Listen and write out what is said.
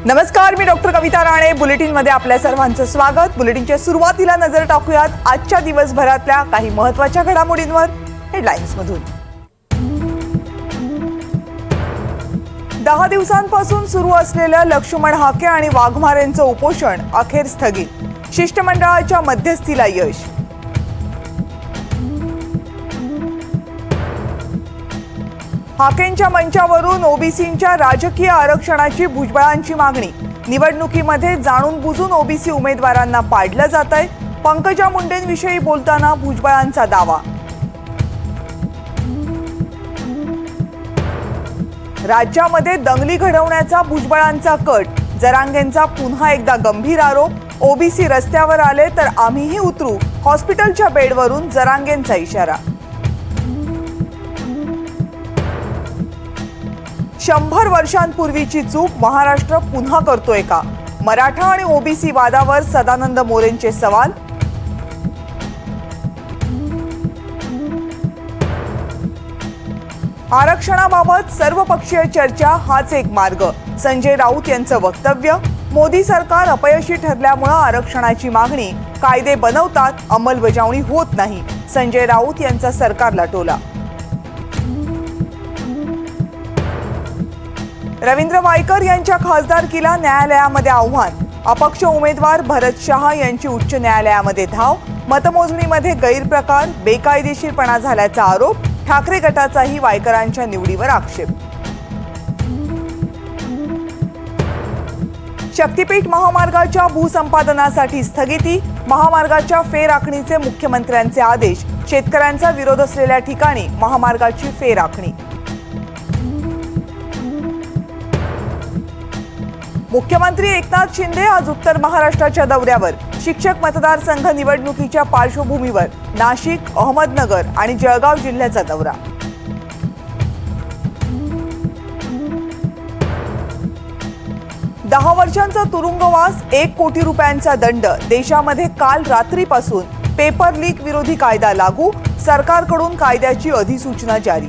नमस्कार, मी डॉक्टर कविता राणे. बुलेटिनमध्ये आपल्या सर्वांचं स्वागत. बुलेटिनच्या सुरुवातीला नजर टाकूयात आजच्या दिवसभरातल्या काही महत्त्वाच्या घडामोडींवर हेडलाईन्समधून. 10 दिवसांपासून सुरू असलेलं लक्ष्मण हाके आणि वाघमारेंचं उपोषण अखेर स्थगित. शिष्टमंडळाच्या मध्यस्थीला यश. हाकेंच्या मंचावरून ओबीसींच्या राजकीय आरक्षणाची भुजबळांची मागणी. निवडणुकीमध्ये जाणून बुजून ओबीसी उमेदवारांना पाडलं जातंय. पंकजा मुंडेंविषयी बोलताना भुजबळांचा दावा. राज्यामध्ये दंगली घडवण्याचा भुजबळांचा कट. जरांगेंचा पुन्हा एकदा गंभीर आरोप. ओबीसी रस्त्यावर आले तर आम्हीही उतरू. हॉस्पिटलच्या बेडवरून जरांगेंचा इशारा. 100 वर्षांपूर्वीची चूक महाराष्ट्र पुन्हा करतोय का? मराठा आणि ओबीसी वादावर सदानंद मोरेंचे सवाल. आरक्षणाबाबत सर्वपक्षीय चर्चा हाच एक मार्ग. संजय राऊत यांचं वक्तव्य. मोदी सरकार अपयशी ठरल्यामुळे आरक्षणाची मागणी. कायदे बनवतात, अंमलबजावणी होत नाही. संजय राऊत यांचा सरकारला टोला. रवींद्र वायकर यांच्या खासदारकीला न्यायालयामध्ये आव्हान. अपक्ष उमेदवार भरत शहा यांची उच्च न्यायालयामध्ये धाव. मतमोजणीमध्ये गैरप्रकार, बेकायदेशीरपणा झाल्याचा आरोप. ठाकरे गटाचाही वायकरांच्या निवडीवर आक्षेप. शक्तीपीठ महामार्गाच्या भूसंपादनासाठी स्थगिती. महामार्गाच्या फेरआखणीचे मुख्यमंत्र्यांचे आदेश. शेतकऱ्यांचा विरोध असलेल्या ठिकाणी महामार्गाची फेरआखणी. मुख्यमंत्री एकनाथ शिंदे आज उत्तर महाराष्ट्राच्या दौऱ्यावर. शिक्षक मतदारसंघ निवडणुकीच्या पार्श्वभूमीवर नाशिक, अहमदनगर आणि जळगाव जिल्ह्याचा दौरा. दहा वर्षांचा तुरुंगवास, 1 कोटी रुपयांचा दंड. देशामध्ये काल रात्रीपासून पेपर लीक विरोधी कायदा लागू. सरकारकडून कायद्याची अधिसूचना जारी.